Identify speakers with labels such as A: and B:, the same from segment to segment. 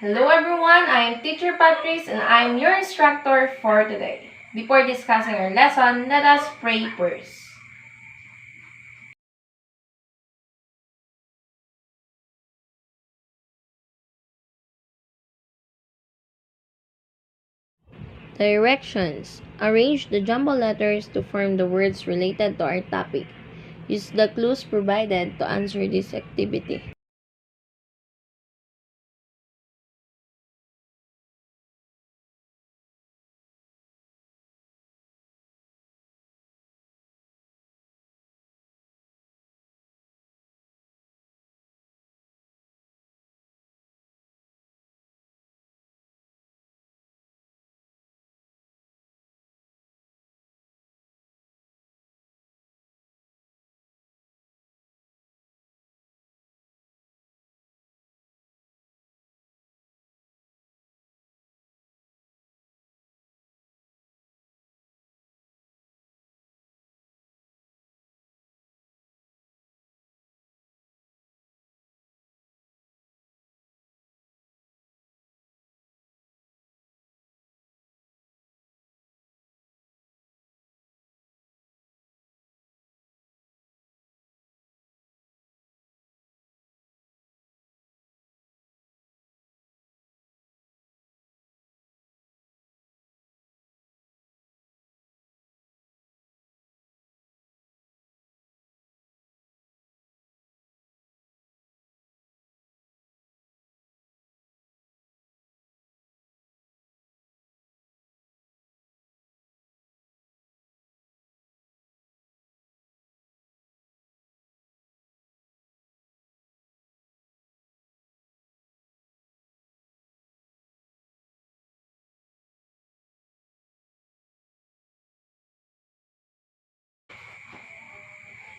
A: Hello everyone, I am Teacher Patrice and I am your instructor for today. Before discussing our lesson, let us pray first. Directions. Arrange the jumble letters to form the words related to our topic. Use the clues provided to answer this activity.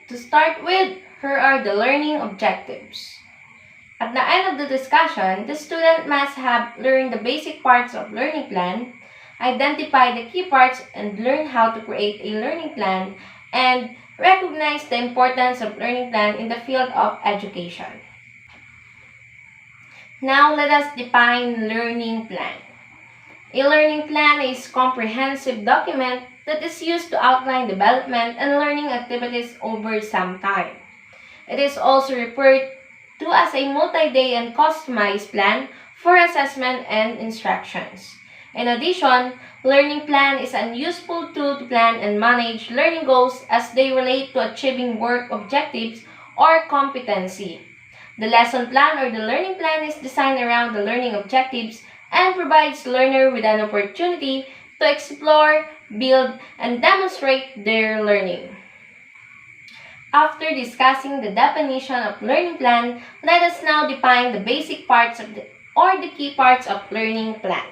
A: To start with, here are the learning objectives. At the end of the discussion, the student must have learned the basic parts of learning plan, identify the key parts and learn how to create a learning plan, and recognize the importance of learning plan in the field of education. Now let us define learning plan. A learning plan is a comprehensive document that is used to outline development and learning activities over some time. It is also referred to as a multi-day and customized plan for assessment and instructions. In addition, learning plan is a useful tool to plan and manage learning goals as they relate to achieving work objectives or competency. The lesson plan or the learning plan is designed around the learning objectives and provides learner with an opportunity to explore, build, and demonstrate their learning. After discussing the definition of learning plan, let us now define the basic parts of the key parts of learning plan.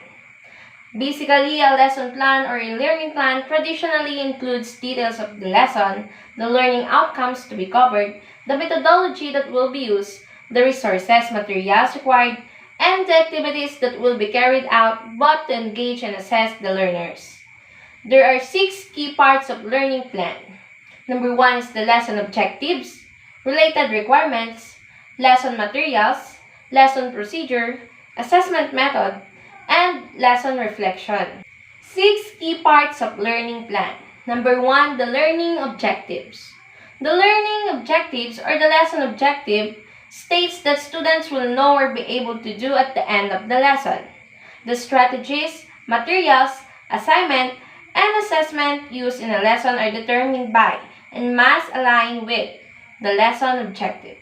A: Basically, a lesson plan or a learning plan traditionally includes details of the lesson, the learning outcomes to be covered, the methodology that will be used, the resources, materials required, and the activities that will be carried out both to engage and assess the learners. There are 6 key parts of learning plan. Number 1 is the lesson objectives, related requirements, lesson materials, lesson procedure, assessment method, and lesson reflection. 6 key parts of learning plan. Number 1, the learning objectives. The learning objectives or the lesson objective states that students will know or be able to do at the end of the lesson. The strategies, materials, assignment, and assessment used in a lesson are determined by and must align with the lesson objective.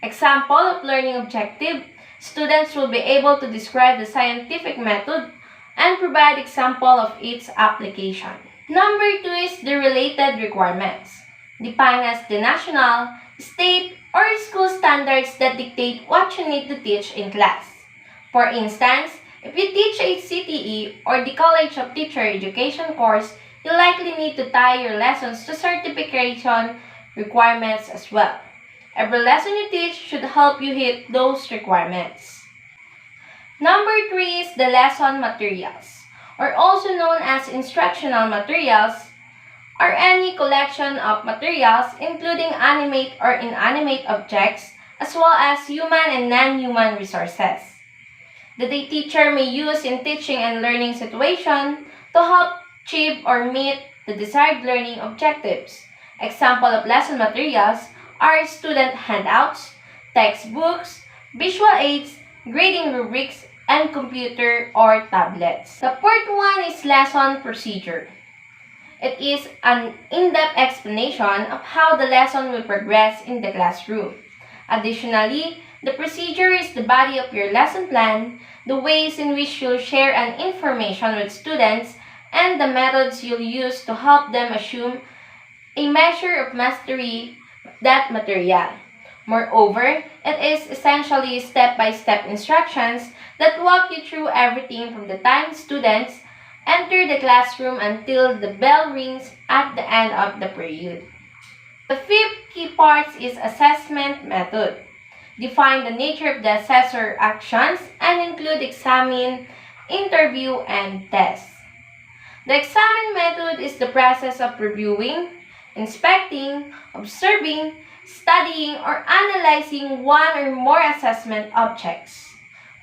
A: Example of learning objective, students will be able to describe the scientific method and provide example of its application. Number 2 is the related requirements, defined as the national, state, or school standards that dictate what you need to teach in class. For instance, if you teach a CTE or the College of Teacher Education course, you likely need to tie your lessons to certification requirements as well. Every lesson you teach should help you hit those requirements. Number 3 is the lesson materials, or also known as instructional materials, or any collection of materials including animate or inanimate objects as well as human and non-human resources. that a teacher may use in teaching and learning situation to help achieve or meet the desired learning objectives. Example of lesson materials are student handouts, textbooks, visual aids, grading rubrics, and computer or tablets. The fourth one is lesson procedure. It is an in-depth explanation of how the lesson will progress in the classroom. Additionally, the procedure is the body of your lesson plan, the ways in which you'll share an information with students, and the methods you'll use to help them assume a measure of mastery of that material. Moreover, it is essentially step-by-step instructions that walk you through everything from the time students enter the classroom until the bell rings at the end of the period. The fifth key part is assessment method. Define the nature of the assessor actions and include examine, interview, and test. The examine method is the process of reviewing, inspecting, observing, studying, or analyzing one or more assessment objects.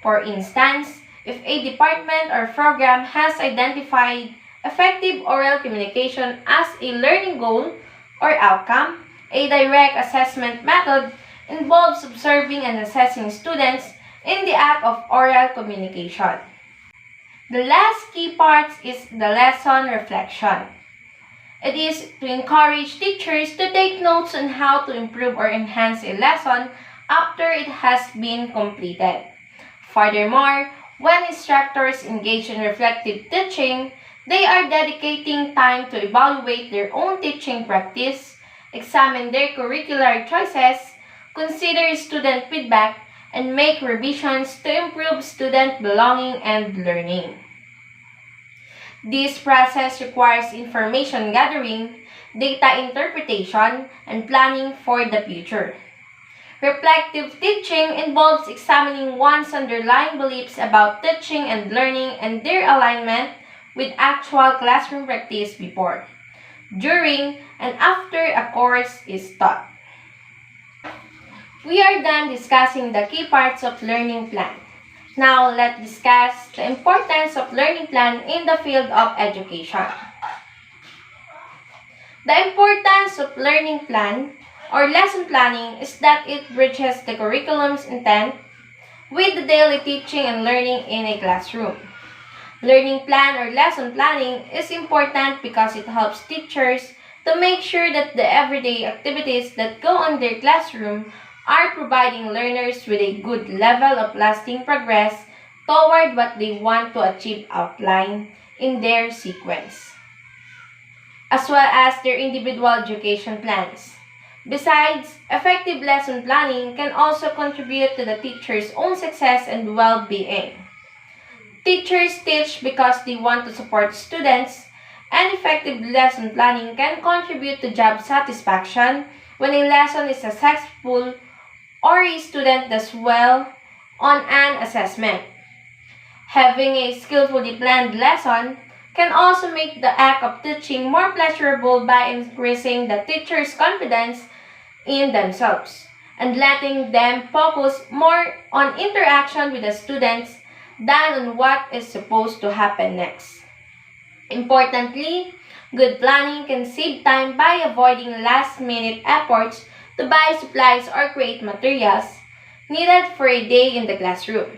A: For instance, if a department or program has identified effective oral communication as a learning goal or outcome, a direct assessment method involves observing and assessing students in the act of oral communication. The last key part is the lesson reflection. It is to encourage teachers to take notes on how to improve or enhance a lesson after it has been completed. Furthermore, when instructors engage in reflective teaching, they are dedicating time to evaluate their own teaching practice, examine their curricular choices, consider student feedback, and make revisions to improve student belonging and learning. This process requires information gathering, data interpretation, and planning for the future. Reflective teaching involves examining one's underlying beliefs about teaching and learning and their alignment with actual classroom practice before, during, and after a course is taught. We are done discussing the key parts of learning plan. Now, let's discuss the importance of learning plan in the field of education. The importance of learning plan or lesson planning is that it bridges the curriculum's intent with the daily teaching and learning in a classroom. Learning plan or lesson planning is important because it helps teachers to make sure that the everyday activities that go on their classroom are providing learners with a good level of lasting progress toward what they want to achieve outlined in their sequence, as well as their individual education plans. Besides, effective lesson planning can also contribute to the teacher's own success and well-being. Teachers teach because they want to support students, and effective lesson planning can contribute to job satisfaction when a lesson is successful or a student does well on an assessment. Having a skillfully planned lesson can also make the act of teaching more pleasurable by increasing the teacher's confidence in themselves and letting them focus more on interaction with the students than on what is supposed to happen next. Importantly, good planning can save time by avoiding last-minute efforts to buy supplies or create materials needed for a day in the classroom.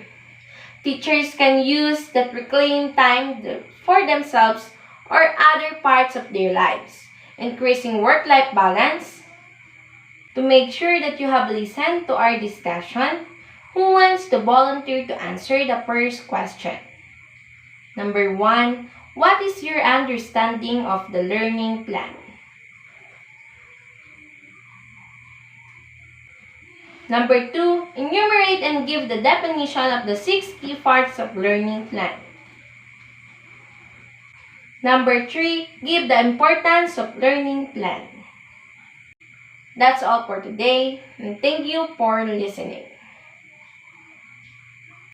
A: Teachers can use that reclaimed time for themselves or other parts of their lives, increasing work-life balance. To make sure that you have listened to our discussion, who wants to volunteer to answer the first question? Number 1, what is your understanding of the learning plan? Number 2, enumerate and give the definition of the 6 key parts of learning plan. Number 3, give the importance of learning plan. That's all for today, and thank you for listening.